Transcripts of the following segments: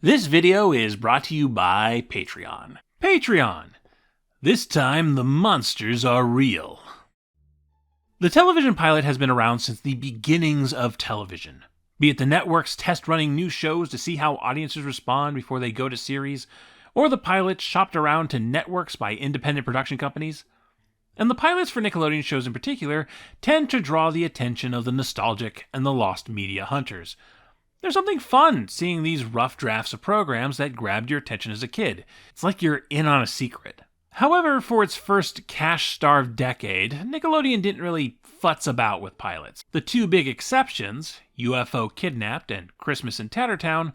This video is brought to you by Patreon. Patreon! This time the monsters are real. The television pilot has been around since the beginnings of television. Be it the networks test running new shows to see how audiences respond before they go to series, or the pilots shopped around to networks by independent production companies. And the pilots for Nickelodeon shows in particular tend to draw the attention of the nostalgic and the lost media hunters. There's something fun seeing these rough drafts of programs that grabbed your attention as a kid. It's like you're in on a secret. However, for its first cash-starved decade, Nickelodeon didn't really futz about with pilots. The two big exceptions, UFO Kidnapped and Christmas in Tattertown,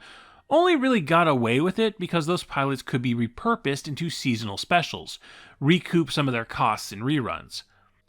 only really got away with it because those pilots could be repurposed into seasonal specials, recoup some of their costs in reruns.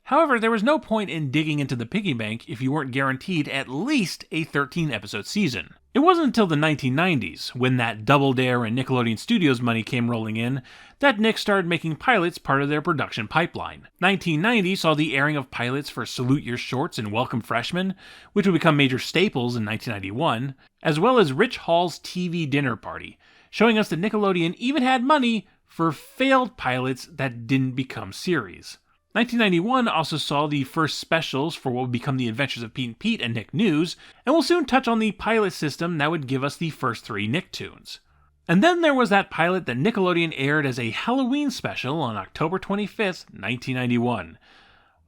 However, there was no point in digging into the piggy bank if you weren't guaranteed at least a 13-episode season. It wasn't until the 1990s, when that Double Dare and Nickelodeon Studios money came rolling in, that Nick started making pilots part of their production pipeline. 1990 saw the airing of pilots for Salute Your Shorts and Welcome Freshmen, which would become major staples in 1991, as well as Rich Hall's TV Dinner Party, showing us that Nickelodeon even had money for failed pilots that didn't become series. 1991 also saw the first specials for what would become the Adventures of Pete and Pete and Nicktoons, and we'll soon touch on the pilot system that would give us the first 3 Nicktoons. And then there was that pilot that Nickelodeon aired as a Halloween special on October 25th, 1991.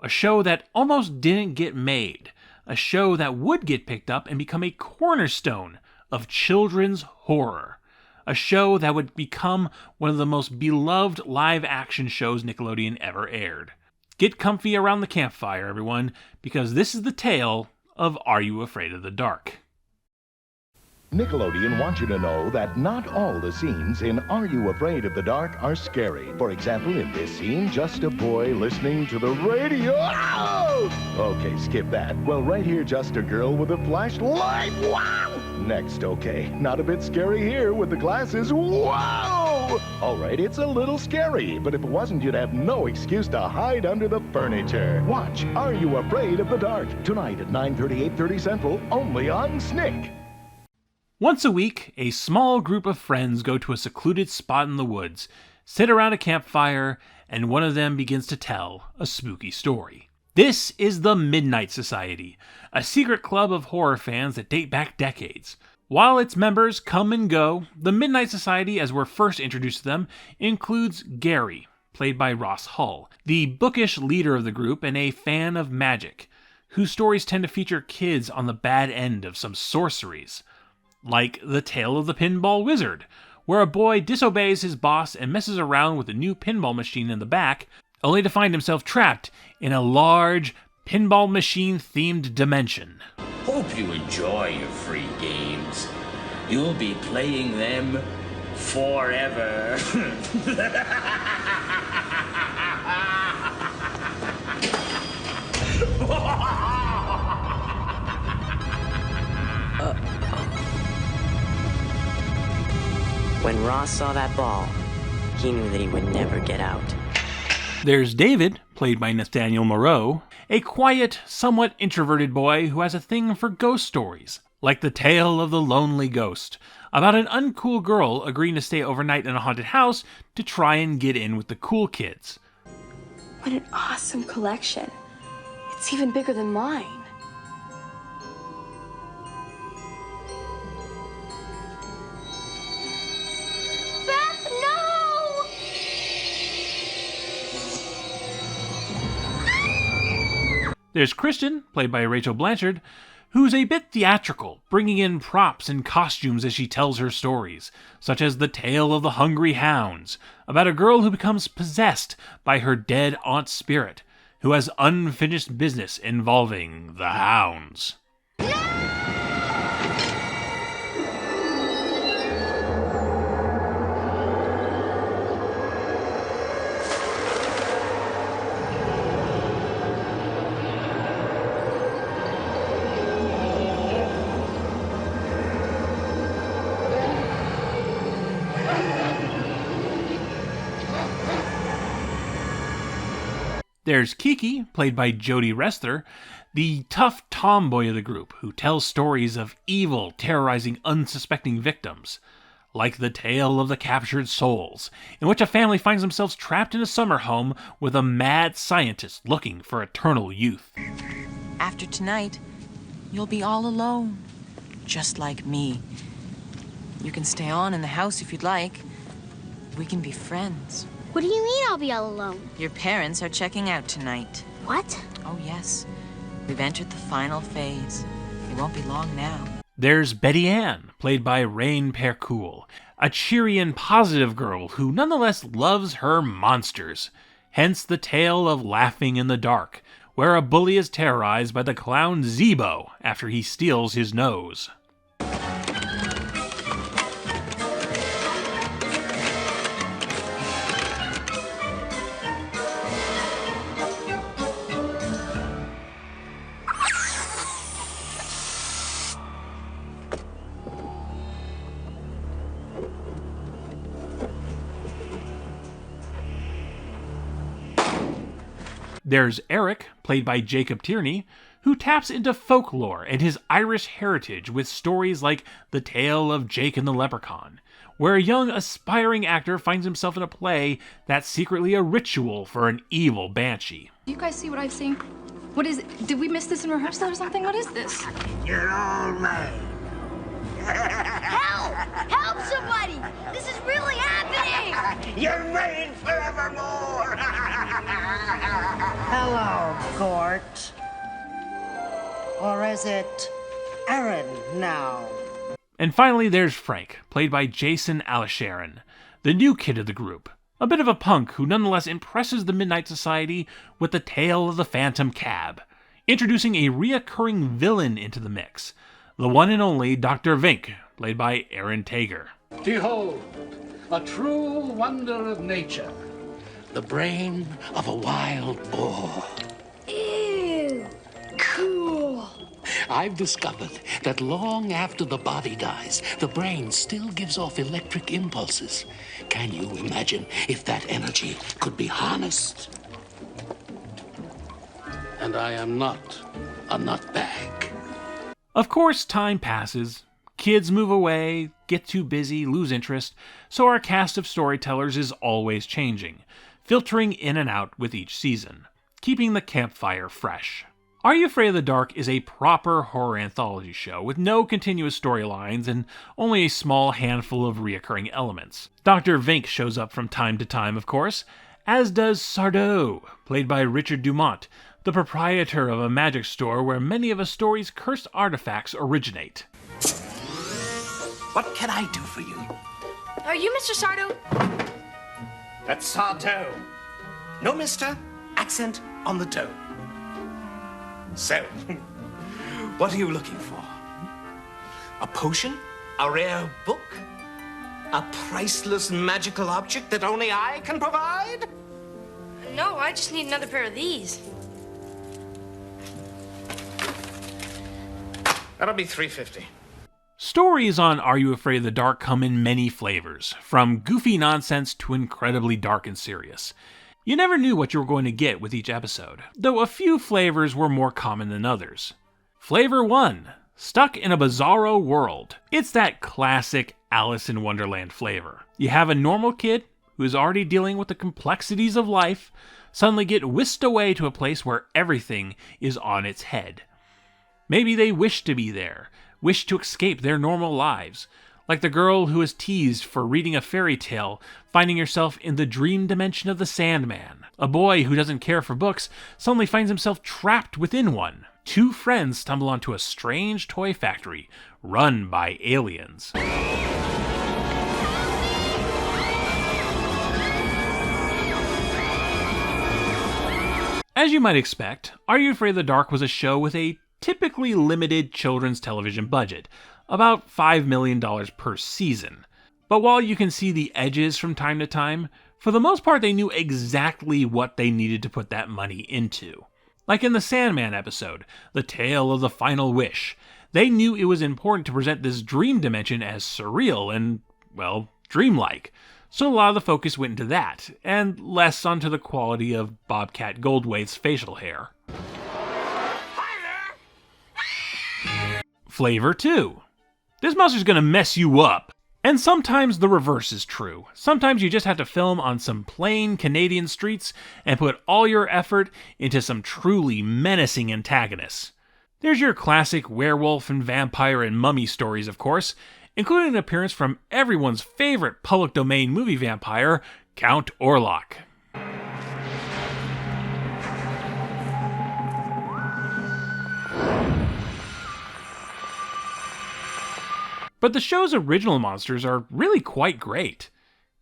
A show that almost didn't get made. A show that would get picked up and become a cornerstone of children's horror. A show that would become one of the most beloved live-action shows Nickelodeon ever aired. Get comfy around the campfire, everyone, because this is the tale of Are You Afraid of the Dark? Nickelodeon wants you to know that not all the scenes in Are You Afraid of the Dark are scary. For example, in this scene, just a boy listening to the radio. Oh! Okay, skip that. Well, right here, just a girl with a flashlight. Wow! Next, okay, not a bit scary here with the glasses. Wow! All right, it's a little scary, but if it wasn't, you'd have no excuse to hide under the furniture. Watch Are You Afraid of the Dark? Tonight at 9:30, 8:30 Central, only on SNICK. Once a week, a small group of friends go to a secluded spot in the woods, sit around a campfire, and one of them begins to tell a spooky story. This is the Midnight Society, a secret club of horror fans that date back decades. While its members come and go, the Midnight Society, as we're first introduced to them, includes Gary, played by Ross Hull, the bookish leader of the group and a fan of magic, whose stories tend to feature kids on the bad end of some sorceries. Like The Tale of the Pinball Wizard, where a boy disobeys his boss and messes around with a new pinball machine in the back, only to find himself trapped in a large, pinball machine-themed dimension. Hope you enjoy your free games. You'll be playing them forever. When Ross saw that ball, he knew that he would never get out. There's David, played by Nathaniel Moreau, a quiet, somewhat introverted boy who has a thing for ghost stories, like The Tale of the Lonely Ghost, about an uncool girl agreeing to stay overnight in a haunted house to try and get in with the cool kids. What an awesome collection. It's even bigger than mine. There's Kristen, played by Rachel Blanchard, who's a bit theatrical, bringing in props and costumes as she tells her stories, such as The Tale of the Hungry Hounds, about a girl who becomes possessed by her dead aunt's spirit, who has unfinished business involving the hounds. There's Kiki, played by Jodie Restler, the tough tomboy of the group who tells stories of evil terrorizing unsuspecting victims, like the tale of the captured souls, in which a family finds themselves trapped in a summer home with a mad scientist looking for eternal youth. After tonight, you'll be all alone, just like me. You can stay on in the house if you'd like. We can be friends. What do you mean I'll be all alone? Your parents are checking out tonight. What? Oh, yes. We've entered the final phase. It won't be long now. There's Betty Ann, played by Rain Percool, a cheery and positive girl who nonetheless loves her monsters. Hence the tale of Laughing in the Dark, where a bully is terrorized by the clown Zeebo after he steals his nose. There's Eric, played by Jacob Tierney, who taps into folklore and his Irish heritage with stories like The Tale of Jake and the Leprechaun, where a young aspiring actor finds himself in a play that's secretly a ritual for an evil banshee. You guys see what I see? What is it? Did we miss this in rehearsal or something? What is this? You're all mine. Help! Help somebody! This is really happening! You're made forevermore. Hello, Court. Or is it Aaron now? And finally, there's Frank, played by Jason Alisharan, the new kid of the group. A bit of a punk who nonetheless impresses the Midnight Society with the tale of the Phantom Cab, introducing a reoccurring villain into the mix, the one and only Dr. Vink, played by Aaron Tager. Behold, a true wonder of nature. The brain of a wild boar. Ew! Cool! I've discovered that long after the body dies, the brain still gives off electric impulses. Can you imagine if that energy could be harnessed? And I am not a nutbag. Of course, time passes. Kids move away, get too busy, lose interest, so our cast of storytellers is always changing, filtering in and out with each season, keeping the campfire fresh. Are You Afraid of the Dark is a proper horror anthology show with no continuous storylines and only a small handful of reoccurring elements. Dr. Vink shows up from time to time, of course, as does Sardo, played by Richard Dumont, the proprietor of a magic store where many of a story's cursed artifacts originate. What can I do for you? Are you Mr. Sardo? That's Sardo. No, mister. Accent on the toe. So, what are you looking for? A potion? A rare book? A priceless magical object that only I can provide? No, I just need another pair of these. That'll be $3.50. Stories on Are You Afraid of the Dark come in many flavors, from goofy nonsense to incredibly dark and serious. You never knew what you were going to get with each episode, though a few flavors were more common than others. Flavor 1. Stuck in a Bizarro World. It's that classic Alice in Wonderland flavor. You have a normal kid who is already dealing with the complexities of life suddenly get whisked away to a place where everything is on its head. Maybe they wish to be there, wish to escape their normal lives, like the girl who is teased for reading a fairy tale, finding herself in the dream dimension of the Sandman. A boy who doesn't care for books suddenly finds himself trapped within one. Two friends stumble onto a strange toy factory run by aliens. As you might expect, Are You Afraid of the Dark was a show with a typically limited children's television budget, about $5 million per season. But while you can see the edges from time to time, for the most part they knew exactly what they needed to put that money into. Like in the Sandman episode, The Tale of the Final Wish, they knew it was important to present this dream dimension as surreal and, well, dreamlike. so a lot of the focus went into that, and less onto the quality of Bobcat Goldthwait's facial hair. Flavor 2. This monster's gonna mess you up. And sometimes the reverse is true. Sometimes you just have to film on some plain Canadian streets and put all your effort into some truly menacing antagonists. There's your classic werewolf and vampire and mummy stories, of course, including an appearance from everyone's favorite public domain movie vampire, Count Orlok. But the show's original monsters are really quite great.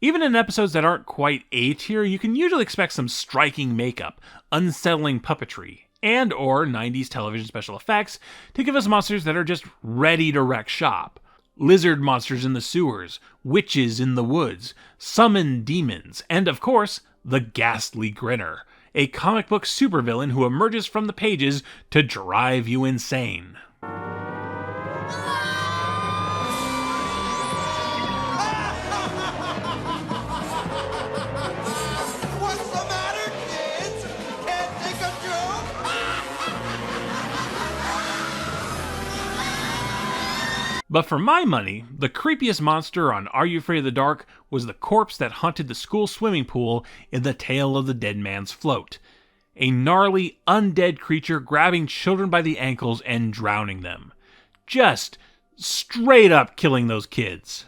Even in episodes that aren't quite A tier, you can usually expect some striking makeup, unsettling puppetry, and or 90s television special effects to give us monsters that are just ready to wreck shop. Lizard monsters in the sewers, witches in the woods, summoned demons, and of course, the Ghastly Grinner, a comic book supervillain who emerges from the pages to drive you insane. But for my money, the creepiest monster on Are You Afraid of the Dark was the corpse that haunted the school swimming pool in The Tale of the Dead Man's Float. A gnarly, undead creature grabbing children by the ankles and drowning them. Just straight up killing those kids.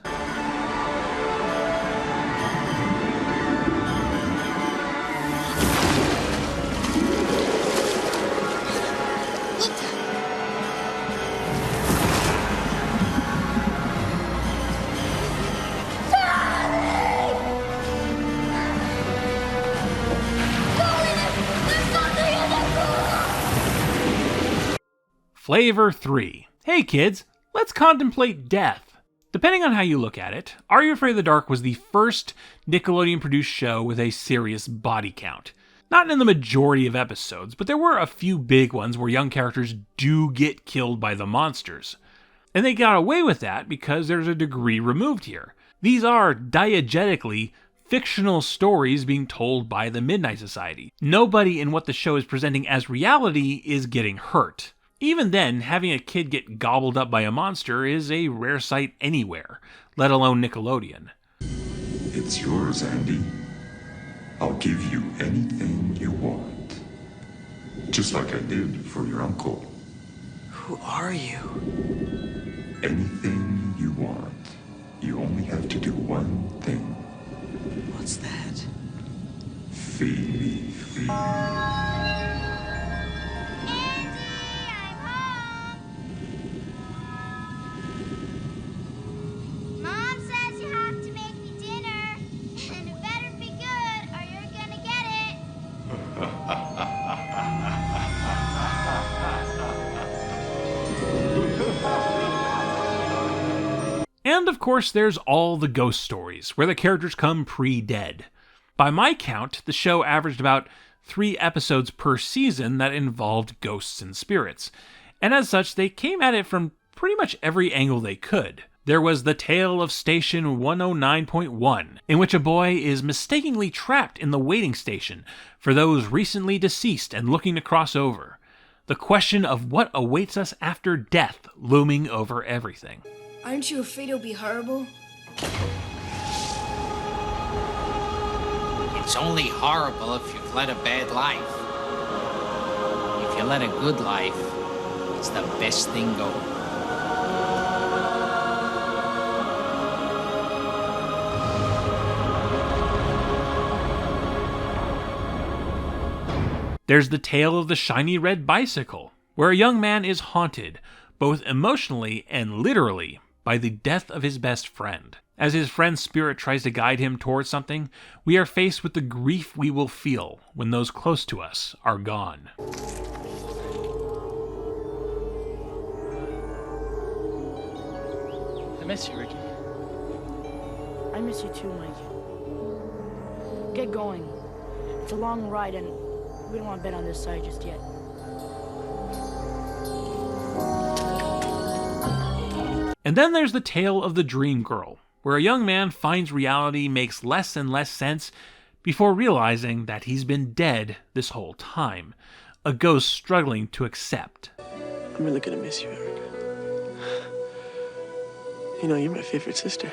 Flavor 3. Hey kids, let's contemplate death. Depending on how you look at it, Are You Afraid of the Dark was the first Nickelodeon-produced show with a serious body count. Not in the majority of episodes, but there were a few big ones where young characters do get killed by the monsters. And they got away with that because there's a degree removed here. These are diegetically fictional stories being told by the Midnight Society. Nobody in what the show is presenting as reality is getting hurt. Even then, having a kid get gobbled up by a monster is a rare sight anywhere, let alone Nickelodeon. It's yours, Andy. I'll give you anything you want. Just like I did for your uncle. Who are you? Anything you want. You only have to do one thing. What's that? Feed me, feed me. And of course there's all the ghost stories, where the characters come pre-dead. By my count, the show averaged about 3 episodes per season that involved ghosts and spirits, and as such they came at it from pretty much every angle they could. There was the tale of Station 109.1, in which a boy is mistakenly trapped in the waiting station for those recently deceased and looking to cross over. The question of what awaits us after death looming over everything. Aren't you afraid it'll be horrible? It's only horrible if you've led a bad life. If you led a good life, it's the best thing going. There's the tale of the shiny red bicycle, where a young man is haunted, both emotionally and literally, by the death of his best friend. As his friend's spirit tries to guide him towards something, we are faced with the grief we will feel when those close to us are gone. I miss you, Ricky. I miss you too, Mike. Get going. It's a long ride and we don't want to bet on this side just yet. And then there's the tale of the Dream Girl, where a young man finds reality makes less and less sense before realizing that he's been dead this whole time, a ghost struggling to accept. I'm really gonna miss you, Erica. You know, you're my favorite sister.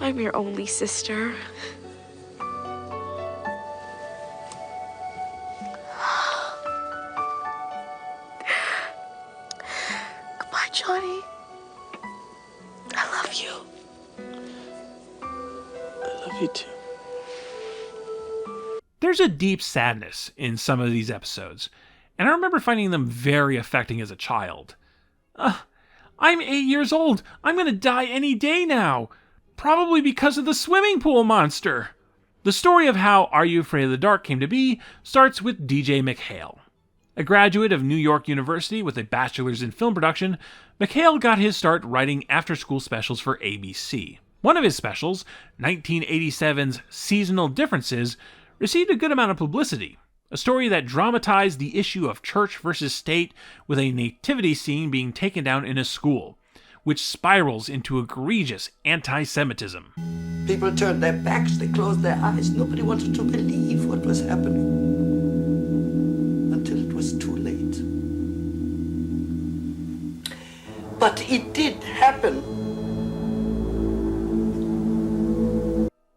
I'm your only sister. Goodbye, Johnny. I love you. I love you too. There's a deep sadness in some of these episodes, and I remember finding them very affecting as a child. I'm 8 years old. I'm gonna die any day now. Probably because of the swimming pool monster. The story of how Are You Afraid of the Dark came to be starts with DJ MacHale. A graduate of New York University with a bachelor's in film production, MacHale got his start writing after-school specials for ABC. One of his specials, 1987's Seasonal Differences, received a good amount of publicity. A story that dramatized the issue of church versus state with a nativity scene being taken down in a school, which spirals into egregious anti-Semitism. People turned their backs, they closed their eyes. Nobody wanted to believe what was happening. Until it was too late. But it did happen.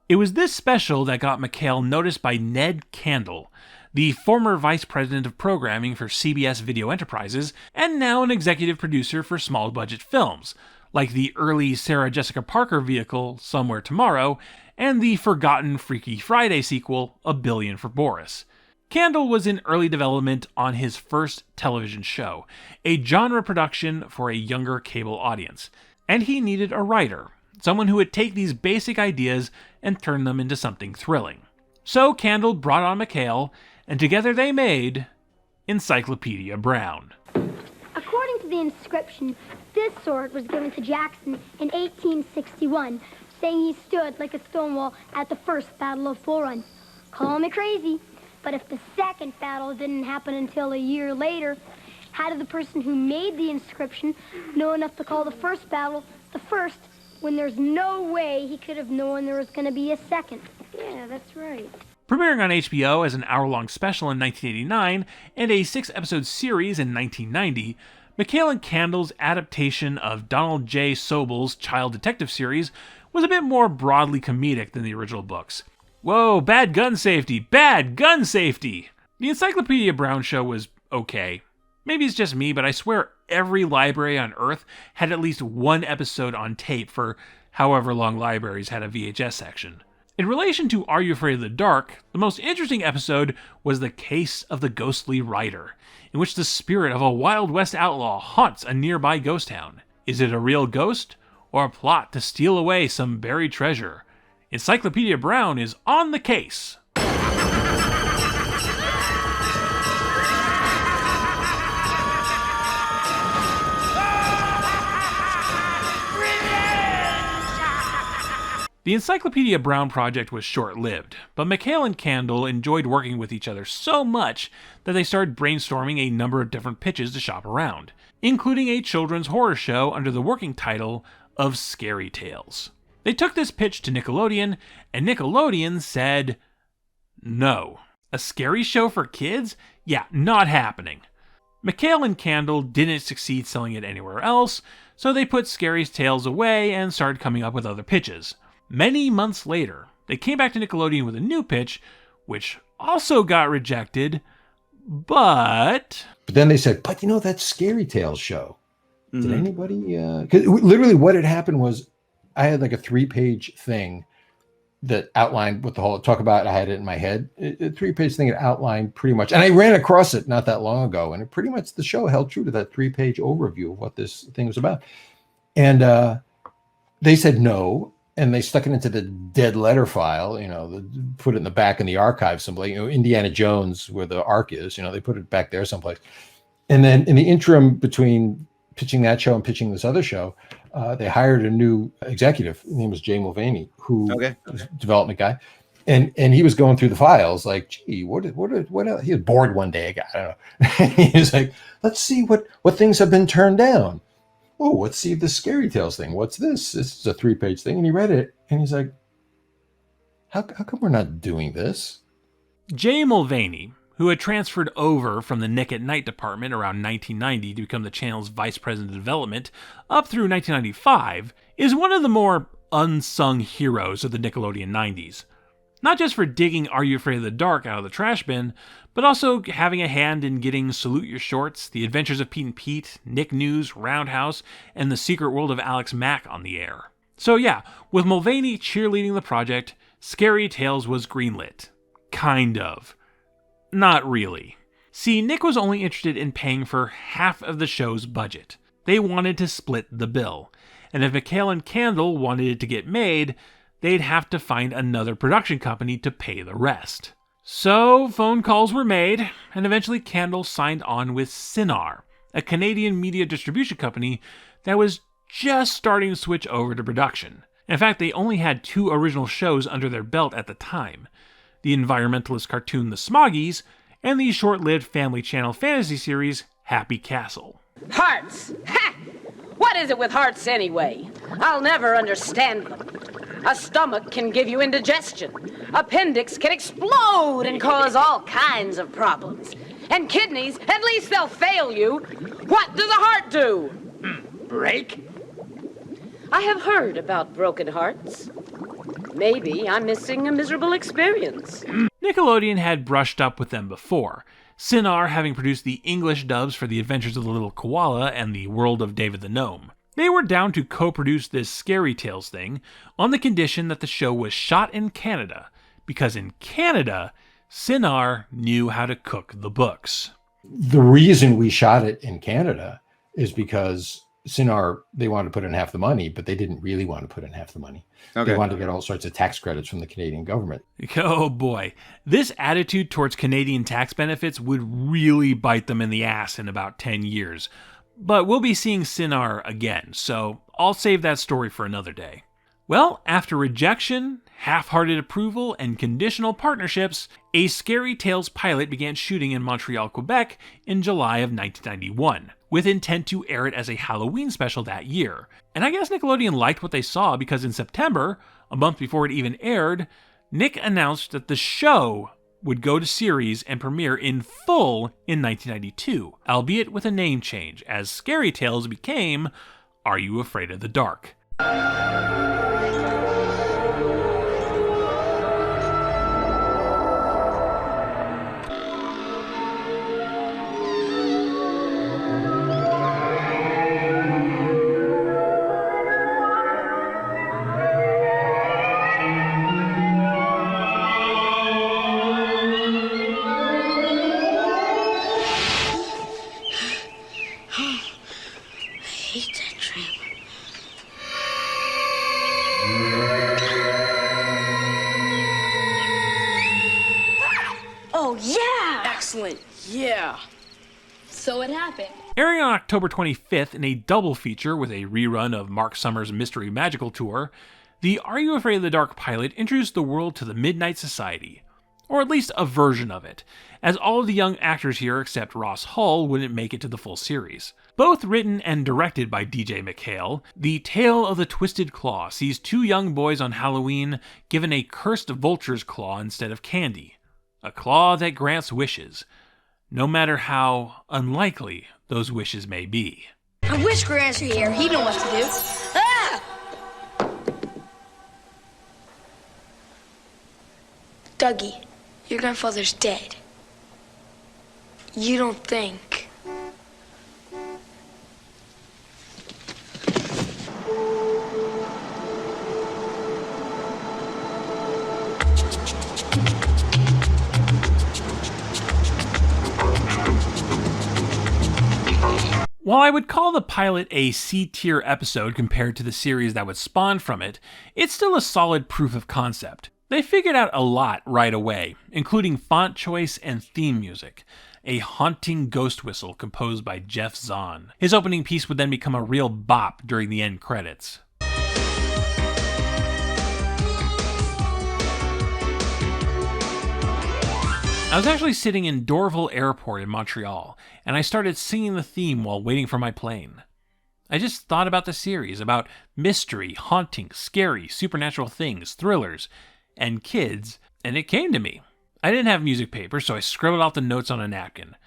It was this special that got MacHale noticed by Ned Candle, the former vice president of programming for CBS Video Enterprises, and now an executive producer for small-budget films, like the early Sarah Jessica Parker vehicle, Somewhere Tomorrow, and the forgotten Freaky Friday sequel, A Billion for Boris. Candle was in early development on his first television show, a genre production for a younger cable audience, and he needed a writer, someone who would take these basic ideas and turn them into something thrilling. So Candle brought on MacHale, and together they made Encyclopedia Brown. According to the inscription, this sword was given to Jackson in 1861, saying he stood like a stone wall at the first Battle of Bull Run. Call me crazy, but if the second battle didn't happen until a year later, how did the person who made the inscription know enough to call the first battle the first when there's no way he could have known there was going to be a second? Yeah, that's right. Premiering on HBO as an hour-long special in 1989 and a 6-episode series in 1990, MacHale and Candle's adaptation of Donald J. Sobel's child detective series was a bit more broadly comedic than the original books. Whoa, bad gun safety! Bad gun safety! The Encyclopedia Brown show was okay. Maybe it's just me, but I swear every library on Earth had at least one episode on tape for however long libraries had a VHS section. In relation to Are You Afraid of the Dark, the most interesting episode was The Case of the Ghostly Rider, in which the spirit of a Wild West outlaw haunts a nearby ghost town. Is it a real ghost, or a plot to steal away some buried treasure? Encyclopedia Brown is on the case. The Encyclopedia Brown project was short-lived, but MacHale and Candle enjoyed working with each other so much that they started brainstorming a number of different pitches to shop around, including a children's horror show under the working title of Scary Tales. They took this pitch to Nickelodeon, and Nickelodeon said, no. A scary show for kids? Yeah, not happening. MacHale and Candle didn't succeed selling it anywhere else, so they put Scary Tales away and started coming up with other pitches. Many months later, they came back to Nickelodeon with a new pitch, which also got rejected, but then they said, but you know, that Scary Tales show. Did anybody, 'cause literally what had happened was I had like a 3-page thing that outlined what the whole talk about. I had it in my head, a 3-page thing that outlined pretty much, and I ran across it not that long ago, and it pretty much, the show held true to that 3-page overview of what this thing was about. And they said no, and they stuck it into the dead letter file, you know, put it in the back in the archive someplace, you know, Indiana Jones, where the Ark is, you know, they put it back there someplace. And then in the interim between pitching that show and pitching this other show, they hired a new executive. His name was Jay Mulvaney, who was a development guy. And he was going through the files like, gee, what else? He was bored one day, I don't know. He was like, let's see what things have been turned down. oh, let's see the Scary Tales thing. What's this? This is a 3-page thing. And he read it and he's like, how come we're not doing this? Jay Mulvaney, who had transferred over from the Nick at Night department around 1990 to become the channel's vice president of development up through 1995, is one of the more unsung heroes of the Nickelodeon 90s. Not just for digging Are You Afraid of the Dark out of the trash bin, but also having a hand in getting Salute Your Shorts, The Adventures of Pete and Pete, Nick News, Roundhouse, and The Secret World of Alex Mack on the air. So yeah, with Mulvaney cheerleading the project, Scary Tales was greenlit. Kind of. Not really. See, Nick was only interested in paying for half of the show's budget. They wanted to split the bill. And if MacHale and Candle wanted it to get made, they'd have to find another production company to pay the rest. So phone calls were made, and eventually Candle signed on with Cinar, a Canadian media distribution company that was just starting to switch over to production. In fact, they only had 2 original shows under their belt at the time: the environmentalist cartoon The Smoggies, and the short-lived Family Channel fantasy series Happy Castle. Hearts! Ha! What is it with hearts anyway? I'll never understand them. A stomach can give you indigestion. Appendix can explode and cause all kinds of problems. And kidneys, at least they'll fail you. What does a heart do? Break? I have heard about broken hearts. Maybe I'm missing a miserable experience. Nickelodeon had brushed up with them before, Cinar having produced the English dubs for The Adventures of the Little Koala and The World of David the Gnome. They were down to co-produce this Scary Tales thing on the condition that the show was shot in Canada, because in Canada, Cinar knew how to cook the books. The reason we shot it in Canada is because Cinar, they wanted to put in half the money, but they didn't really want to put in half the money. Okay. They wanted to get all sorts of tax credits from the Canadian government. Oh boy, this attitude towards Canadian tax benefits would really bite them in the ass in about 10 years. But we'll be seeing Cinar again, so I'll save that story for another day. Well, after rejection, half-hearted approval, and conditional partnerships, a Scary Tales pilot began shooting in Montreal, Quebec in July of 1991, with intent to air it as a Halloween special that year. And I guess Nickelodeon liked what they saw because in September, a month before it even aired, Nick announced that the show would go to series and premiere in full in 1992, albeit with a name change, as Scary Tales became Are You Afraid of the Dark? Excellent. Yeah. So it happened. Airing on October 25th in a double feature with a rerun of Mark Summers' Mystery Magical Tour, the Are You Afraid of the Dark pilot introduced the world to the Midnight Society, or at least a version of it, as all of the young actors here except Ross Hull wouldn't make it to the full series. Both written and directed by DJ MacHale, the Tale of the Twisted Claw sees 2 young boys on Halloween given a cursed vulture's claw instead of candy. A claw that grants wishes, no matter how unlikely those wishes may be. I wish Grant's were here. He'd know what to do. Ah! Dougie, your grandfather's dead. You don't think... While I would call the pilot a C-tier episode compared to the series that would spawn from it, it's still a solid proof of concept. They figured out a lot right away, including font choice and theme music. A haunting ghost whistle composed by Jeff Zahn. His opening piece would then become a real bop during the end credits. I was actually sitting in Dorval Airport in Montreal, and I started singing the theme while waiting for my plane. I just thought about the series, about mystery, haunting, scary, supernatural things, thrillers, and kids, and it came to me. I didn't have music paper, so I scribbled out the notes on a napkin.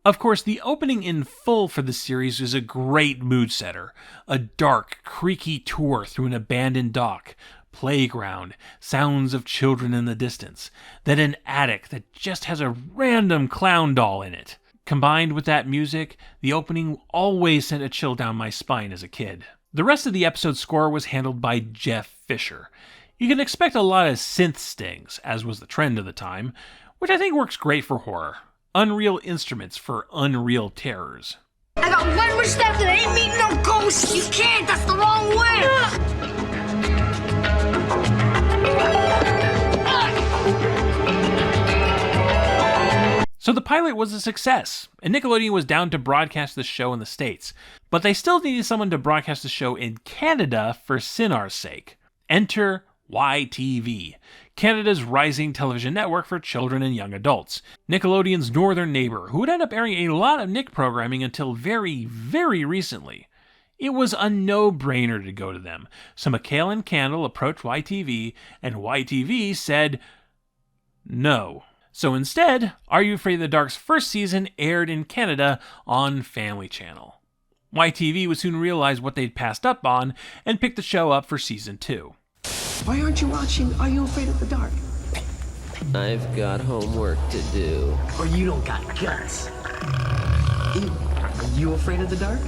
Of course, the opening in full for the series is a great mood setter. A dark, creaky tour through an abandoned dock, playground, sounds of children in the distance, then an attic that just has a random clown doll in it. Combined with that music, the opening always sent a chill down my spine as a kid. The rest of the episode score was handled by Jeff Fisher. You can expect a lot of synth stings, as was the trend of the time, which I think works great for horror. Unreal instruments for unreal terrors. I got one more step that ain't meeting no ghosts. You can't, that's the wrong way. So the pilot was a success, and Nickelodeon was down to broadcast the show in the States, but they still needed someone to broadcast the show in Canada for Cinar's sake. Enter YTV, Canada's rising television network for children and young adults. Nickelodeon's northern neighbor, who would end up airing a lot of Nick programming until very, very recently. It was a no-brainer to go to them, so MacHale and Candle approached YTV, and YTV said no. So instead, Are You Afraid of the Dark's first season aired in Canada on Family Channel. YTV would soon realize what they'd passed up on and picked the show up for season 2. Why aren't you watching Are You Afraid of the Dark? I've got homework to do. Or you don't got guts. Are you afraid of the dark?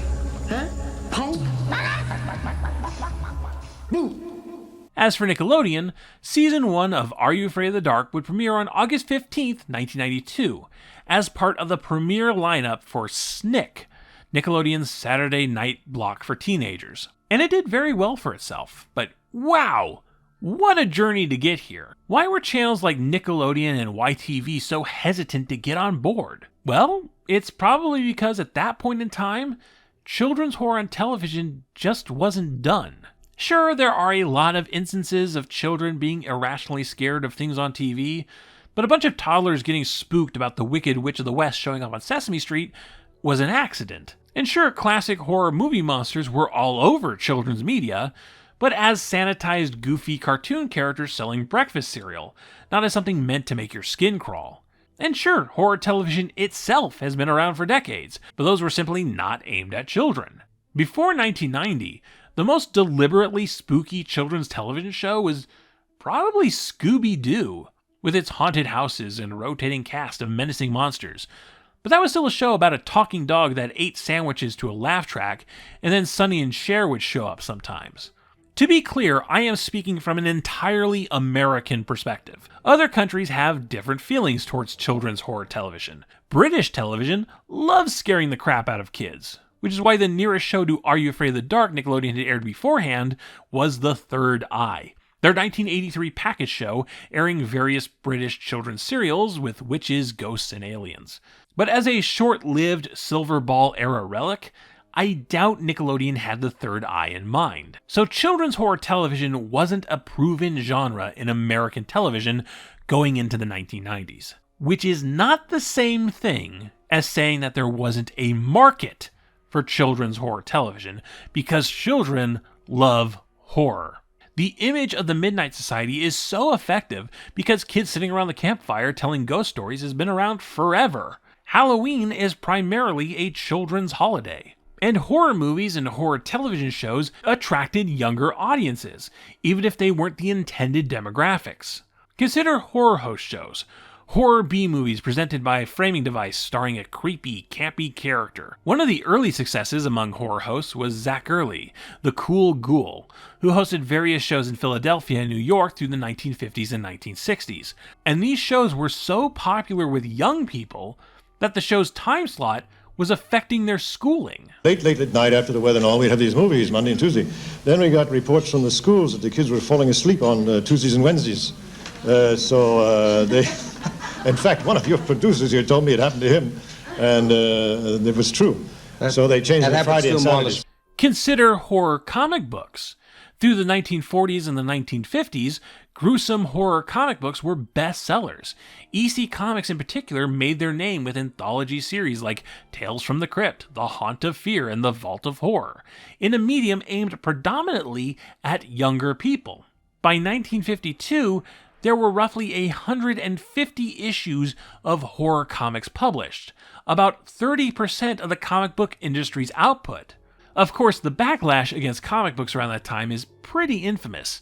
Huh? Punk? As for Nickelodeon, Season 1 of Are You Afraid of the Dark would premiere on August 15th, 1992, as part of the premiere lineup for SNICK, Nickelodeon's Saturday night block for teenagers. And it did very well for itself, but wow! What a journey to get here. Why were channels like Nickelodeon and YTV so hesitant to get on board? Well, it's probably because at that point in time, children's horror on television just wasn't done. Sure, there are a lot of instances of children being irrationally scared of things on TV, but a bunch of toddlers getting spooked about the Wicked Witch of the West showing up on Sesame Street was an accident. And sure, classic horror movie monsters were all over children's media, but as sanitized, goofy cartoon characters selling breakfast cereal, not as something meant to make your skin crawl. And sure, horror television itself has been around for decades, but those were simply not aimed at children. Before 1990, the most deliberately spooky children's television show was probably Scooby-Doo, with its haunted houses and rotating cast of menacing monsters. But that was still a show about a talking dog that ate sandwiches to a laugh track, and then Sonny and Cher would show up sometimes. To be clear, I am speaking from an entirely American perspective. Other countries have different feelings towards children's horror television. British television loves scaring the crap out of kids, which is why the nearest show to Are You Afraid of the Dark Nickelodeon had aired beforehand was The Third Eye, their 1983 package show airing various British children's serials with witches, ghosts, and aliens. But as a short-lived Silver Ball era relic, I doubt Nickelodeon had The Third Eye in mind. So children's horror television wasn't a proven genre in American television going into the 1990s. Which is not the same thing as saying that there wasn't a market for children's horror television, because children love horror. The image of the Midnight Society is so effective because kids sitting around the campfire telling ghost stories has been around forever. Halloween is primarily a children's holiday. And horror movies and horror television shows attracted younger audiences, even if they weren't the intended demographics. Consider horror host shows. Horror B-movies presented by a framing device starring a creepy, campy character. One of the early successes among horror hosts was Zach Early, the cool ghoul, who hosted various shows in Philadelphia and New York through the 1950s and 1960s. And these shows were so popular with young people that the show's time slot was affecting their schooling. Late at night after the weather and all, we'd have these movies Monday and Tuesday. Then we got reports from the schools that the kids were falling asleep on Tuesdays and Wednesdays. They, in fact, one of your producers here told me it happened to him, and it was true. So they changed it to Friday and Saturday. Consider horror comic books. Through the 1940s and the 1950s, gruesome horror comic books were bestsellers. EC Comics in particular made their name with anthology series like Tales from the Crypt, The Haunt of Fear, and The Vault of Horror, in a medium aimed predominantly at younger people. By 1952, there were roughly 150 issues of horror comics published, about 30% of the comic book industry's output. Of course, the backlash against comic books around that time is pretty infamous.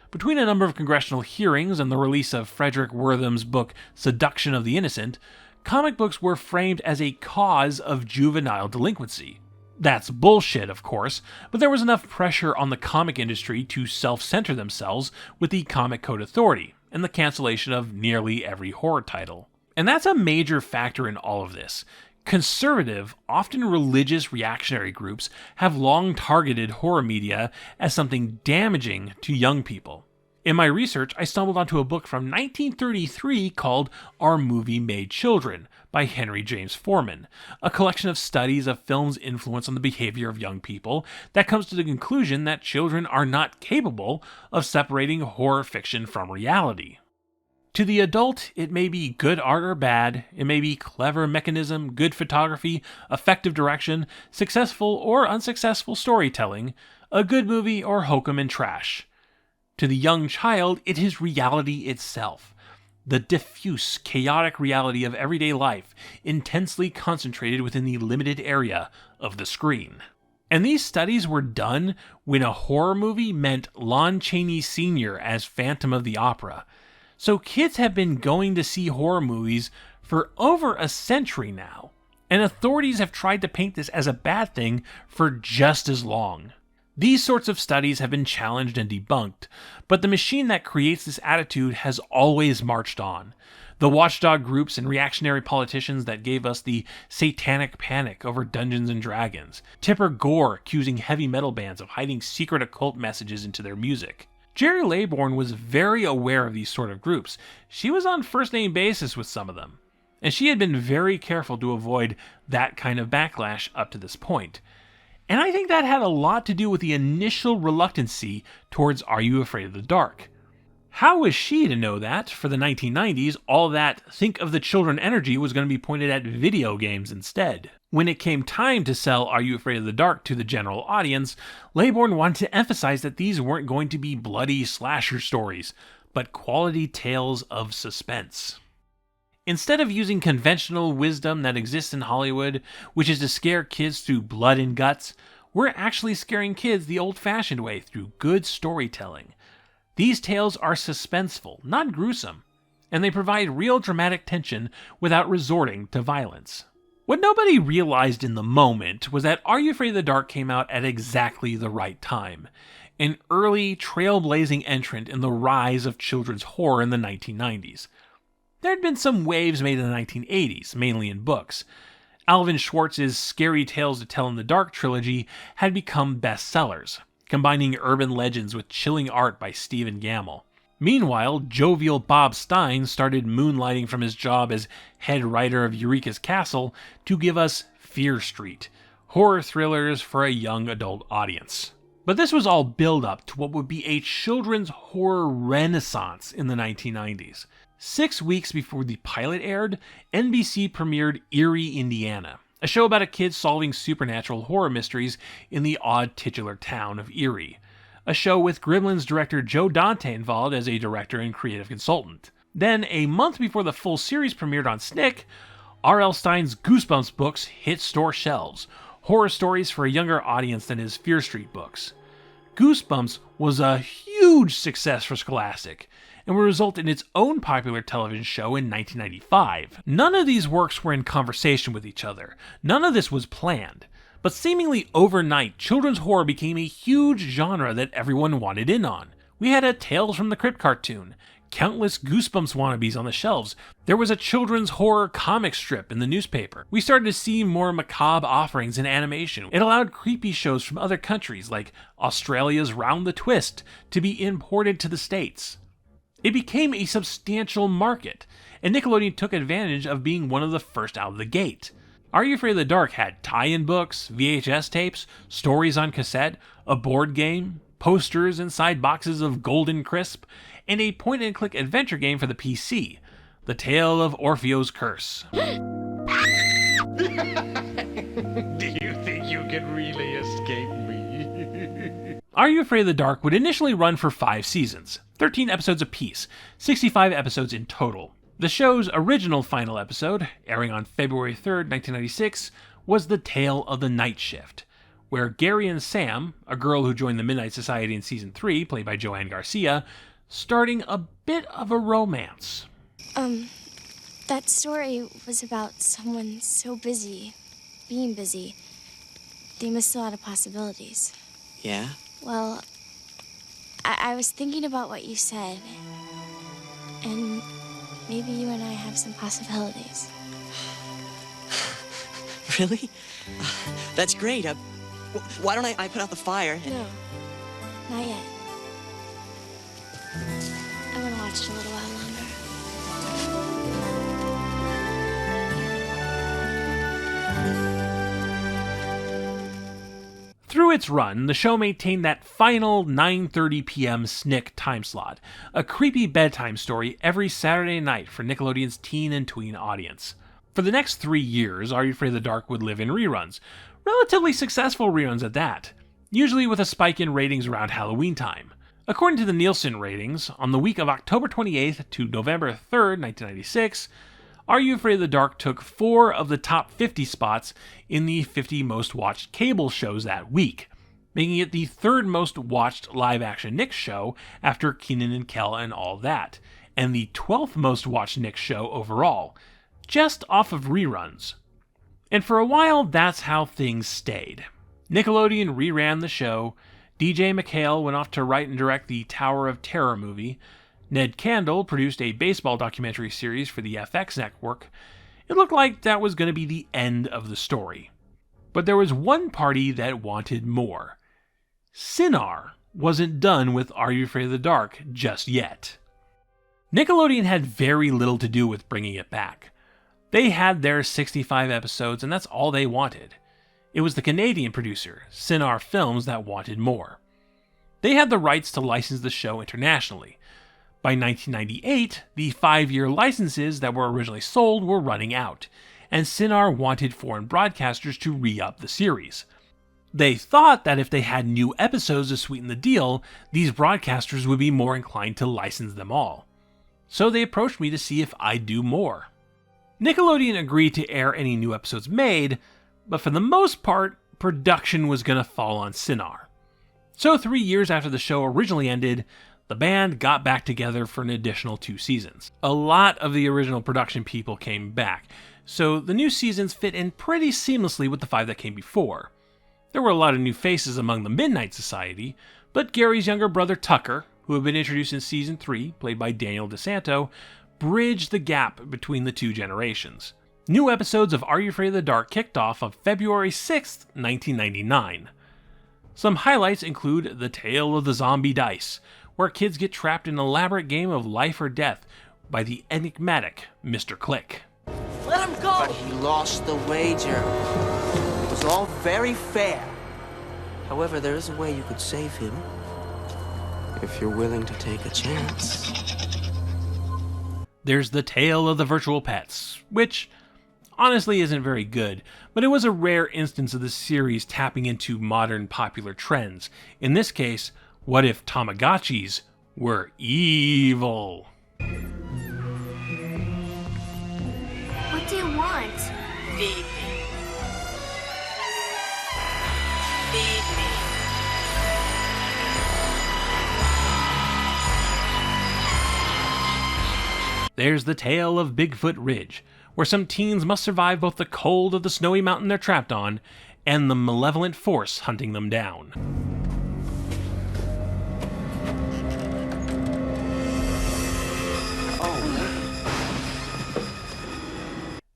Between a number of congressional hearings and the release of Frederick Wortham's book Seduction of the Innocent, comic books were framed as a cause of juvenile delinquency. That's bullshit, of course, but there was enough pressure on the comic industry to self-censor themselves with the Comic Code Authority and the cancellation of nearly every horror title. And that's a major factor in all of this. Conservative, often religious reactionary groups have long targeted horror media as something damaging to young people. In my research, I stumbled onto a book from 1933 called Our Movie Made Children by Henry James Foreman, a collection of studies of film's influence on the behavior of young people that comes to the conclusion that children are not capable of separating horror fiction from reality. To the adult, it may be good art or bad, it may be clever mechanism, good photography, effective direction, successful or unsuccessful storytelling, a good movie or hokum and trash. To the young child, it is reality itself. The diffuse, chaotic reality of everyday life, intensely concentrated within the limited area of the screen. And these studies were done when a horror movie meant Lon Chaney Sr. as Phantom of the Opera. So kids have been going to see horror movies for over a century now, and authorities have tried to paint this as a bad thing for just as long. These sorts of studies have been challenged and debunked, but the machine that creates this attitude has always marched on. The watchdog groups and reactionary politicians that gave us the satanic panic over Dungeons & Dragons, Tipper Gore accusing heavy metal bands of hiding secret occult messages into their music. Jerry Laybourne was very aware of these sort of groups. She was on first-name basis with some of them, and she had been very careful to avoid that kind of backlash up to this point. And I think that had a lot to do with the initial reluctancy towards Are You Afraid of the Dark? How was she to know that, for the 1990s, all that think of the children energy was going to be pointed at video games instead? When it came time to sell Are You Afraid of the Dark to the general audience, Laybourne wanted to emphasize that these weren't going to be bloody slasher stories, but quality tales of suspense. Instead of using conventional wisdom that exists in Hollywood, which is to scare kids through blood and guts, we're actually scaring kids the old-fashioned way through good storytelling. These tales are suspenseful, not gruesome, and they provide real dramatic tension without resorting to violence. What nobody realized in the moment was that Are You Afraid of the Dark came out at exactly the right time, an early, trailblazing entrant in the rise of children's horror in the 1990s. There had been some waves made in the 1980s, mainly in books. Alvin Schwartz's Scary Tales to Tell in the Dark trilogy had become bestsellers, combining urban legends with chilling art by Stephen Gammell. Meanwhile, jovial Bob Stein started moonlighting from his job as head writer of Eureka's Castle to give us Fear Street, horror thrillers for a young adult audience. But this was all build-up to what would be a children's horror renaissance in the 1990s. 6 weeks before the pilot aired, NBC premiered Erie, Indiana, a show about a kid solving supernatural horror mysteries in the odd titular town of Erie. A show with Gremlins director Joe Dante involved as a director and creative consultant. Then, a month before the full series premiered on SNICK, R.L. Stine's Goosebumps books hit store shelves, horror stories for a younger audience than his Fear Street books. Goosebumps was a huge success for Scholastic, and would result in its own popular television show in 1995. None of these works were in conversation with each other. None of this was planned. But seemingly overnight, children's horror became a huge genre that everyone wanted in on. We had a Tales from the Crypt cartoon, countless Goosebumps wannabes on the shelves. There was a children's horror comic strip in the newspaper. We started to see more macabre offerings in animation. It allowed creepy shows from other countries, like Australia's Round the Twist, to be imported to the States. It became a substantial market, and Nickelodeon took advantage of being one of the first out of the gate. Are You Afraid of the Dark had tie-in books, VHS tapes, stories on cassette, a board game, posters inside boxes of Golden Crisp, and a point-and-click adventure game for the PC, The Tale of Orpheo's Curse. Do you think you can really escape me? Are You Afraid of the Dark would initially run for 5 seasons, 13 episodes apiece, 65 episodes in total. The show's original final episode, airing on February 3rd, 1996, was The Tale of the Night Shift, where Gary and Sam, a girl who joined the Midnight Society in Season 3, played by Joanne Garcia, starting a bit of a romance. That story was about someone so busy, being busy, they missed a lot of possibilities. Yeah? Well, I was thinking about what you said, and maybe you and I have some possibilities. Really? That's great. Why don't I put out the fire? No, not yet. I want to watch it a little while longer. Through its run, the show maintained that final 9:30 p.m. SNICK time slot, a creepy bedtime story every Saturday night for Nickelodeon's teen and tween audience. For the next 3 years, Are You Afraid of the Dark would live in reruns, relatively successful reruns at that, usually with a spike in ratings around Halloween time. According to the Nielsen ratings, on the week of October 28th to November 3rd, 1996, Are You Afraid of the Dark took 4 of the top 50 spots in the 50 most watched cable shows that week, making it the 3rd most watched live-action Nick show after Kenan and Kel and All That, and the 12th most watched Nick show overall, just off of reruns. And for a while, that's how things stayed. Nickelodeon reran the show, DJ MacHale went off to write and direct the Tower of Terror movie, Ned Candle produced a baseball documentary series for the FX network. It looked like that was going to be the end of the story. But there was one party that wanted more. Cinar wasn't done with Are You Afraid of the Dark just yet. Nickelodeon had very little to do with bringing it back. They had their 65 episodes and that's all they wanted. It was the Canadian producer, Cinar Films, that wanted more. They had the rights to license the show internationally. By 1998, the 5-year licenses that were originally sold were running out, and Cinar wanted foreign broadcasters to re-up the series. They thought that if they had new episodes to sweeten the deal, these broadcasters would be more inclined to license them all. So they approached me to see if I'd do more. Nickelodeon agreed to air any new episodes made, but for the most part, production was going to fall on Cinar. So 3 years after the show originally ended, the band got back together for an additional 2 seasons. A lot of the original production people came back, so the new seasons fit in pretty seamlessly with the 5 that came before. There were a lot of new faces among the Midnight Society, but Gary's younger brother Tucker, who had been introduced in Season 3, played by Daniel DeSanto, bridged the gap between the 2 generations. New episodes of Are You Afraid of the Dark kicked off on February 6th, 1999. Some highlights include The Tale of the Zombie Dice, where kids get trapped in an elaborate game of life or death by the enigmatic Mr. Click. Let him go! But he lost the wager. It was all very fair. However, there is a way you could save him. If you're willing to take a chance. There's The Tale of the Virtual Pets, which honestly isn't very good, but it was a rare instance of the series tapping into modern popular trends. In this case, what if Tamagotchis were evil? What do you want? Feed me. Feed me. There's The Tale of Bigfoot Ridge, where some teens must survive both the cold of the snowy mountain they're trapped on and the malevolent force hunting them down.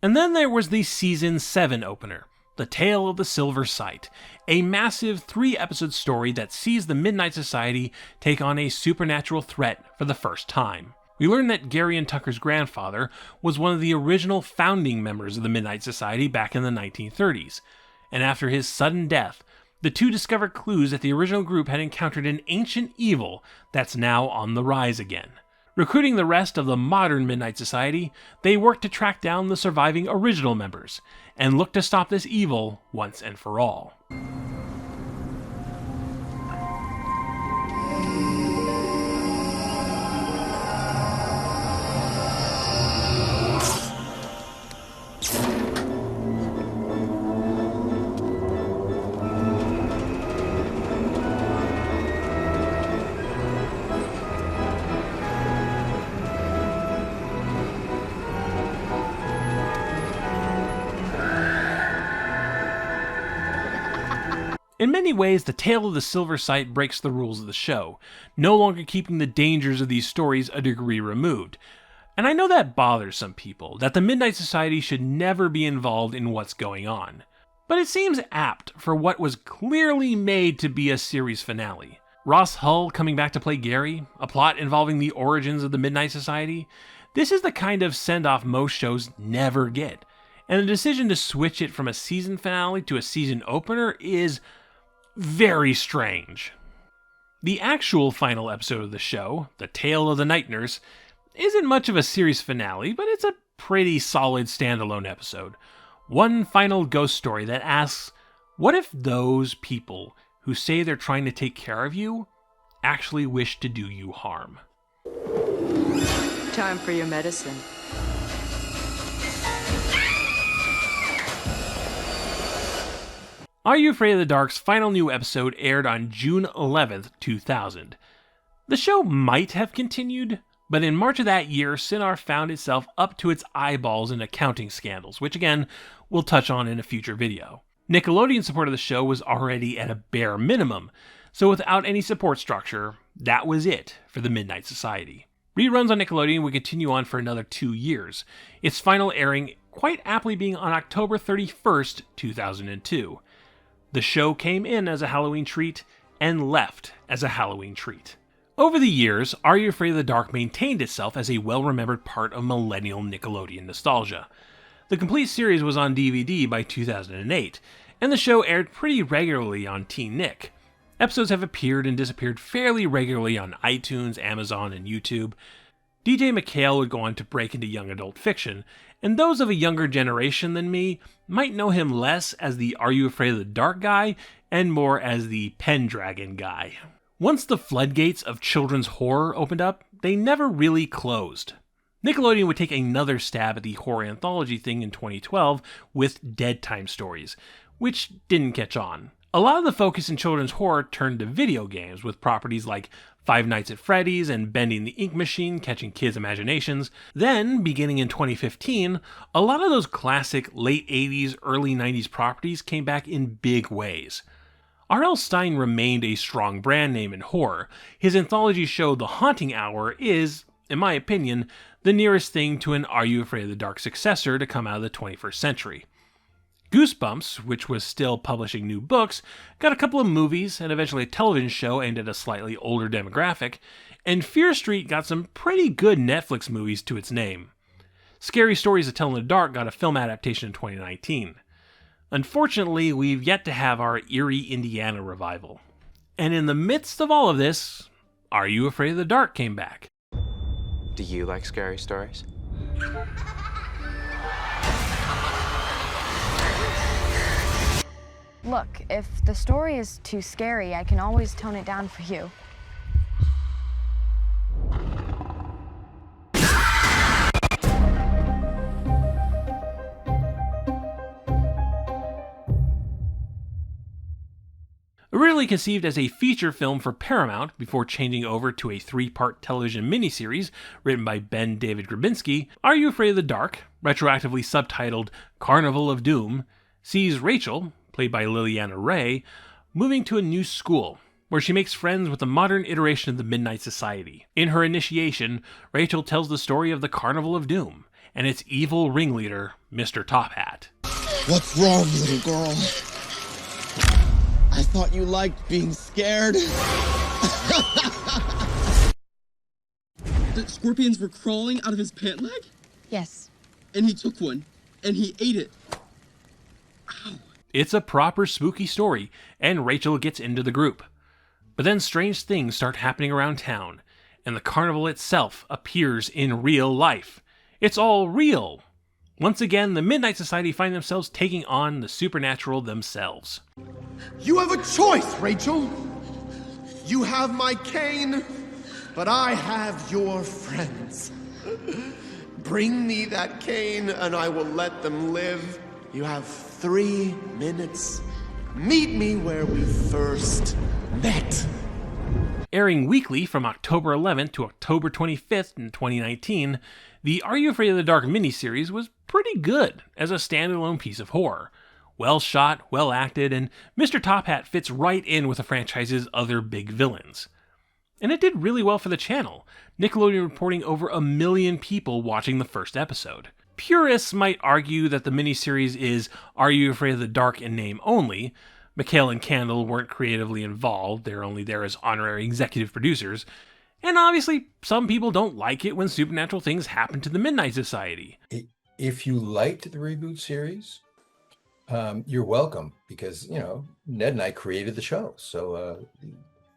And then there was the Season 7 opener, The Tale of the Silver Sight, a massive 3-episode story that sees the Midnight Society take on a supernatural threat for the first time. We learn that Gary and Tucker's grandfather was one of the original founding members of the Midnight Society back in the 1930s, and after his sudden death, The two discover clues that the original group had encountered an ancient evil that's now on the rise again. Recruiting the rest of the modern Midnight Society, they work to track down the surviving original members, and look to stop this evil once and for all. In many ways, the Tale of the Silver Sight breaks the rules of the show, no longer keeping the dangers of these stories a degree removed. And I know that bothers some people, that the Midnight Society should never be involved in what's going on. But it seems apt for what was clearly made to be a series finale. Ross Hull coming back to play Gary, a plot involving the origins of the Midnight Society. This is the kind of send-off most shows never get. And the decision to switch it from a season finale to a season opener is very strange. The actual final episode of the show, The Tale of the Night Nurse, isn't much of a series finale, but it's a pretty solid standalone episode. One final ghost story that asks, what if those people who say they're trying to take care of you actually wish to do you harm? Time for your medicine. Are You Afraid of the Dark's final new episode aired on June 11th, 2000. The show might have continued, but in March of that year, Cinar found itself up to its eyeballs in accounting scandals, which again, we'll touch on in a future video. Nickelodeon support of the show was already at a bare minimum, so without any support structure, that was it for the Midnight Society. Reruns on Nickelodeon would continue on for another 2 years, its final airing quite aptly being on October 31st, 2002. The show came in as a Halloween treat and left as a Halloween treat. Over the years, Are You Afraid of the Dark maintained itself as a well-remembered part of millennial Nickelodeon nostalgia. The complete series was on DVD by 2008, and the show aired pretty regularly on Teen Nick. Episodes have appeared and disappeared fairly regularly on iTunes, Amazon, and YouTube. DJ MacHale would go on to break into young adult fiction, and those of a younger generation than me might know him less as the Are You Afraid of the Dark guy and more as the Pendragon guy. Once the floodgates of children's horror opened up, they never really closed. Nickelodeon would take another stab at the horror anthology thing in 2012 with Dead Time Stories, which didn't catch on. A lot of the focus in children's horror turned to video games, with properties like Five Nights at Freddy's and Bending the Ink Machine catching kids' imaginations. Then, beginning in 2015, a lot of those classic late 80s, early 90s properties came back in big ways. R.L. Stine remained a strong brand name in horror. His anthology show The Haunting Hour is, in my opinion, the nearest thing to an Are You Afraid of the Dark successor to come out of the 21st century. Goosebumps, which was still publishing new books, got a couple of movies and eventually a television show aimed at a slightly older demographic, and Fear Street got some pretty good Netflix movies to its name. Scary Stories to Tell in the Dark got a film adaptation in 2019. Unfortunately, we've yet to have our Erie, Indiana revival. And in the midst of all of this, Are You Afraid of the Dark came back. Do you like scary stories? Look, if the story is too scary, I can always tone it down for you. Originally conceived as a feature film for Paramount before changing over to a 3-part television miniseries written by Ben David Grabinski, Are You Afraid of the Dark, retroactively subtitled Carnival of Doom, sees Rachel, played by Liliana Ray, moving to a new school, where she makes friends with a modern iteration of the Midnight Society. In her initiation, Rachel tells the story of the Carnival of Doom, and its evil ringleader, Mr. Top Hat. What's wrong, little girl? I thought you liked being scared. The scorpions were crawling out of his pant leg? Yes. And he took one, and he ate it. Ow. It's a proper spooky story, and Rachel gets into the group. But then strange things start happening around town, and the carnival itself appears in real life. It's all real. Once again, the Midnight Society find themselves taking on the supernatural themselves. You have a choice, Rachel. You have my cane, but I have your friends. Bring me that cane and I will let them live. You have 3 minutes. Meet me where we first met. Airing weekly from October 11th to October 25th in 2019, the Are You Afraid of the Dark miniseries was pretty good as a standalone piece of horror. Well shot, well acted, and Mr. Top Hat fits right in with the franchise's other big villains. And it did really well for the channel, Nickelodeon reporting over 1 million people watching the first episode. Purists might argue that the miniseries is Are You Afraid of the Dark in name only. MacHale and Candle weren't creatively involved, they're only there as honorary executive producers. And obviously, some people don't like it when supernatural things happen to the Midnight Society. If you liked the reboot series, you're welcome, because, you know, Ned and I created the show, so you're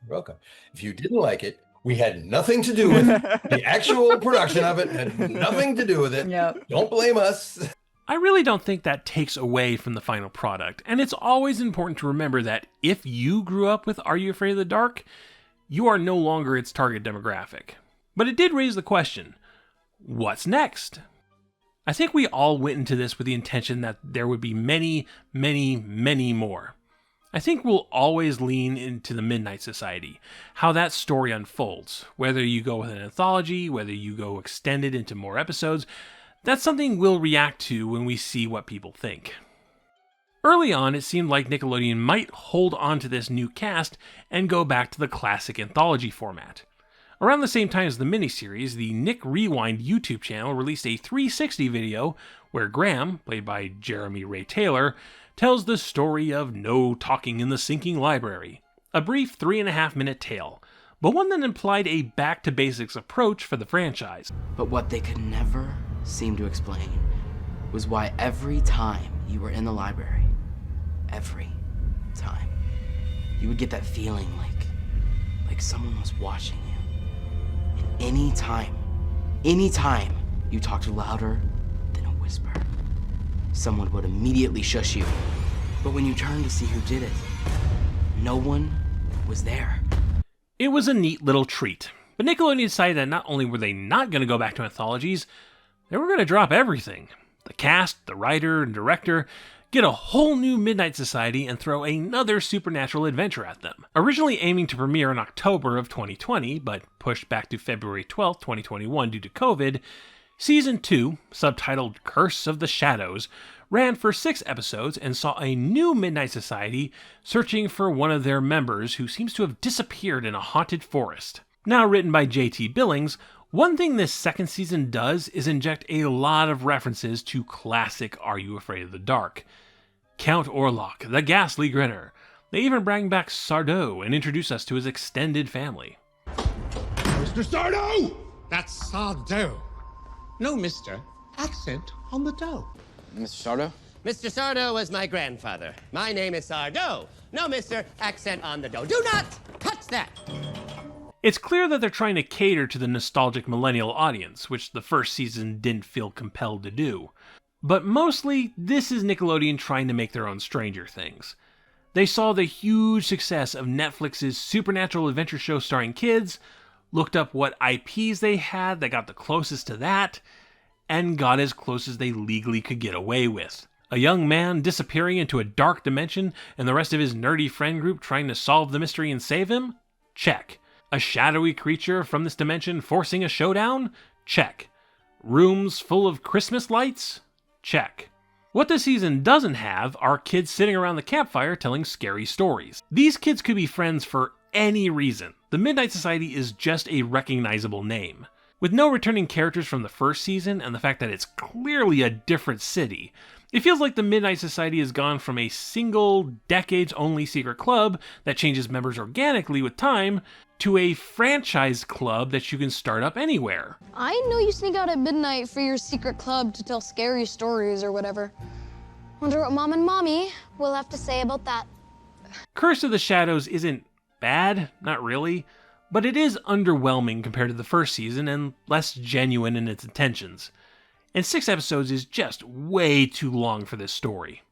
welcome. If you didn't like it, we had nothing to do with it. The actual production of it had nothing to do with it. Yep. Don't blame us. I really don't think that takes away from the final product, and it's always important to remember that if you grew up with Are You Afraid of the Dark, you are no longer its target demographic. But it did raise the question, what's next? I think we all went into this with the intention that there would be many, many, many more. I think we'll always lean into the Midnight Society, how that story unfolds, whether you go with an anthology, whether you go extended into more episodes. That's something we'll react to when we see what people think. Early on, it seemed like Nickelodeon might hold on to this new cast and go back to the classic anthology format. Around the same time as the miniseries, the Nick Rewind YouTube channel released a 360 video where Graham, played by Jeremy Ray Taylor, tells the story of No Talking in the Sinking Library, a brief 3.5-minute tale, but one that implied a back-to-basics approach for the franchise. But what they could never seem to explain was why every time you were in the library, every time, you would get that feeling like someone was watching you. And any time you talked louder than a whisper, someone would immediately shush you. But when you turned to see who did it, no one was there. It was a neat little treat, but Nickelodeon decided that not only were they not going to go back to anthologies, they were going to drop everything. The cast, the writer, and director get a whole new Midnight Society and throw another supernatural adventure at them. Originally aiming to premiere in October of 2020, but pushed back to February 12th, 2021 due to COVID, Season 2, subtitled Curse of the Shadows, ran for 6 episodes and saw a new Midnight Society searching for one of their members who seems to have disappeared in a haunted forest. Now written by J.T. Billings, one thing this second season does is inject a lot of references to classic Are You Afraid of the Dark. Count Orlok, the ghastly grinner. They even bring back Sardo and introduce us to his extended family. Mr. Sardo! That's Sardo. No, mister. Accent on the dough. Mr. Sardo? Mr. Sardo was my grandfather. My name is Sardo. No, mister. Accent on the dough. Do not touch that! It's clear that they're trying to cater to the nostalgic millennial audience, which the first season didn't feel compelled to do. But mostly, this is Nickelodeon trying to make their own Stranger Things. They saw the huge success of Netflix's supernatural adventure show starring kids, looked up what IPs they had that got the closest to that, and got as close as they legally could get away with. A young man disappearing into a dark dimension and the rest of his nerdy friend group trying to solve the mystery and save him? Check. A shadowy creature from this dimension forcing a showdown? Check. Rooms full of Christmas lights? Check. What this season doesn't have are kids sitting around the campfire telling scary stories. These kids could be friends for any reason. The Midnight Society is just a recognizable name. With no returning characters from the first season and the fact that it's clearly a different city, it feels like the Midnight Society has gone from a single, decades-only secret club that changes members organically with time to a franchise club that you can start up anywhere. I know you sneak out at midnight for your secret club to tell scary stories or whatever. Wonder what Mom and Mommy will have to say about that. Curse of the Shadows isn't bad, not really, but it is underwhelming compared to the first season and less genuine in its intentions. And 6 episodes is just way too long for this story.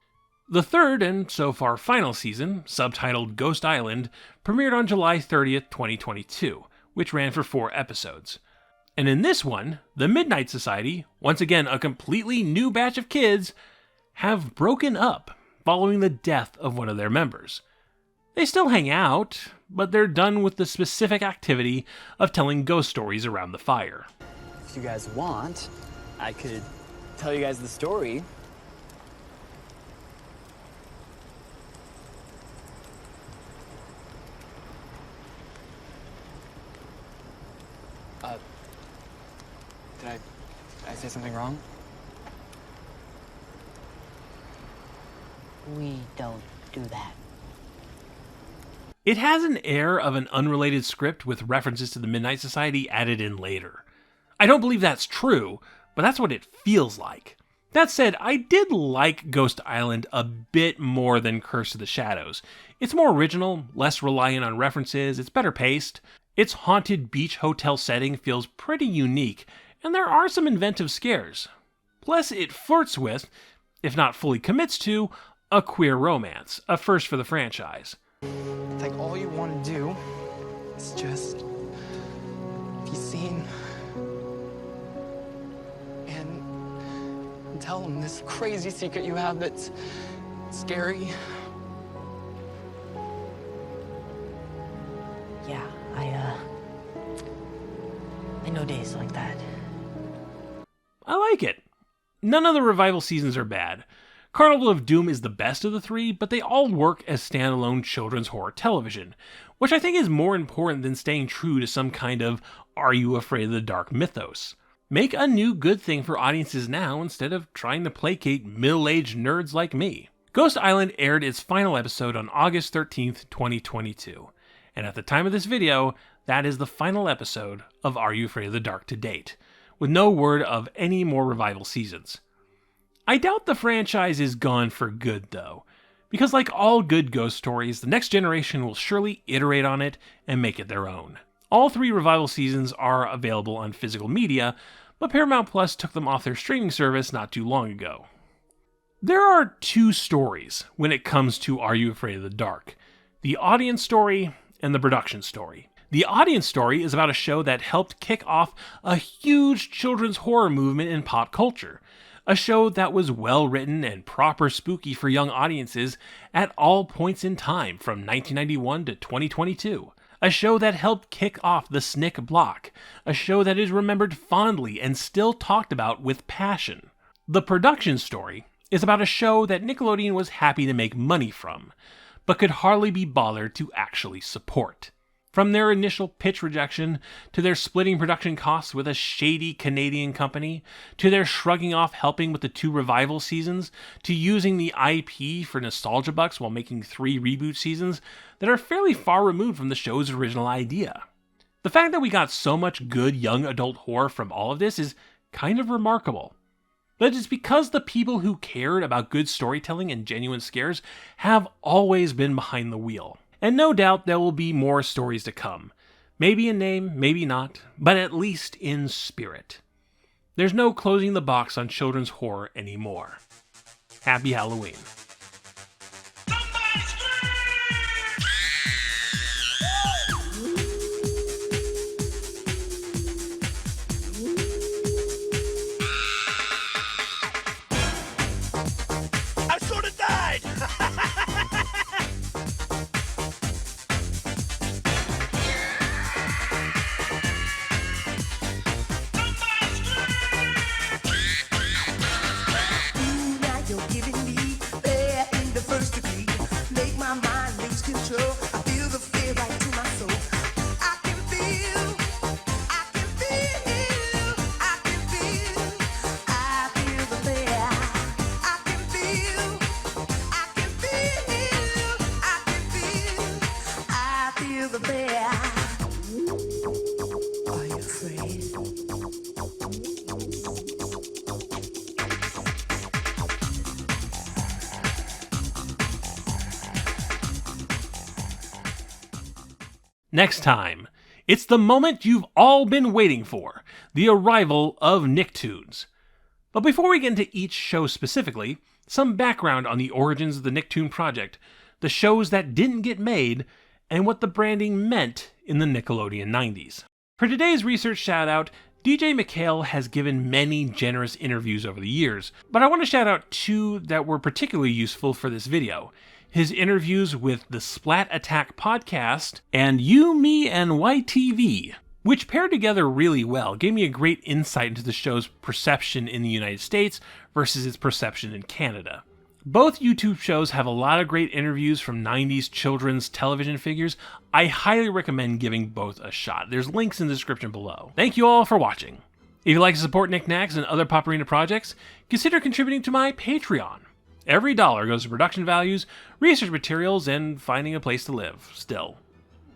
The third, and so far final season, subtitled Ghost Island, premiered on July 30th, 2022, which ran for 4 episodes. And in this one, the Midnight Society, once again a completely new batch of kids, have broken up following the death of one of their members. They still hang out, but they're done with the specific activity of telling ghost stories around the fire. If you guys want, I could tell you guys the story. Did I say something wrong? We don't do that. It has an air of an unrelated script with references to the Midnight Society added in later. I don't believe that's true, but that's what it feels like. That said, I did like Ghost Island a bit more than Curse of the Shadows. It's more original, less reliant on references, it's better paced. Its haunted beach hotel setting feels pretty unique, and there are some inventive scares. Plus, it flirts with, if not fully commits to, a queer romance, a first for the franchise. It's like all you want to do is just be seen and tell them this crazy secret you have that's scary. Yeah, I know days like that. I like it. None of the revival seasons are bad. Carnival of Doom is the best of the 3, but they all work as standalone children's horror television, which I think is more important than staying true to some kind of Are You Afraid of the Dark mythos. Make a new good thing for audiences now instead of trying to placate middle-aged nerds like me. Ghost Island aired its final episode on August 13th, 2022, and at the time of this video, that is the final episode of Are You Afraid of the Dark to date, with no word of any more revival seasons. I doubt the franchise is gone for good, though, because like all good ghost stories, the next generation will surely iterate on it and make it their own. All 3 revival seasons are available on physical media, but Paramount Plus took them off their streaming service not too long ago. There are 2 stories when it comes to Are You Afraid of the Dark? The audience story and the production story. The audience story is about a show that helped kick off a huge children's horror movement in pop culture. A show that was well written and proper spooky for young audiences at all points in time from 1991 to 2022. A show that helped kick off the SNICK block. A show that is remembered fondly and still talked about with passion. The production story is about a show that Nickelodeon was happy to make money from, but could hardly be bothered to actually support. From their initial pitch rejection, to their splitting production costs with a shady Canadian company, to their shrugging off helping with the 2 revival seasons, to using the IP for nostalgia bucks while making 3 reboot seasons that are fairly far removed from the show's original idea. The fact that we got so much good young adult horror from all of this is kind of remarkable. But it's because the people who cared about good storytelling and genuine scares have always been behind the wheel. And no doubt there will be more stories to come. Maybe in name, maybe not, but at least in spirit. There's no closing the box on children's horror anymore. Happy Halloween. I sort of died! Next time, it's the moment you've all been waiting for, the arrival of Nicktoons. But before we get into each show specifically, some background on the origins of the Nicktoon project, the shows that didn't get made, and what the branding meant in the Nickelodeon 90s. For today's research shout-out, DJ MacHale has given many generous interviews over the years, but I want to shout out 2 that were particularly useful for this video. His interviews with the Splat Attack podcast and You, Me, and YTV, which paired together really well, gave me a great insight into the show's perception in the United States versus its perception in Canada. Both YouTube shows have a lot of great interviews from 90s children's television figures. I highly recommend giving both a shot. There's links in the description below. Thank you all for watching. If you'd like to support Knacks and other Pop Arena projects, consider contributing to my Patreon. Every dollar goes to production values, research materials, and finding a place to live, still.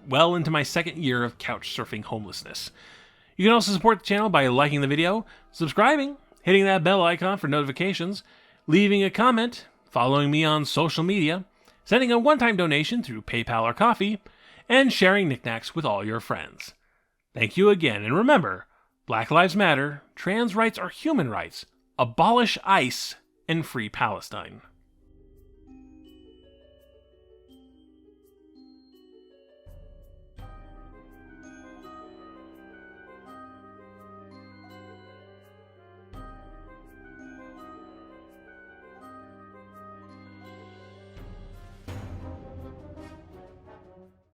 Well into my 2nd year of couch surfing homelessness. You can also support the channel by liking the video, subscribing, hitting that bell icon for notifications, leaving a comment, following me on social media, sending a one-time donation through PayPal or Coffee, and sharing knickknacks with all your friends. Thank you again, and remember, Black Lives Matter, trans rights are human rights, abolish ICE, and free Palestine.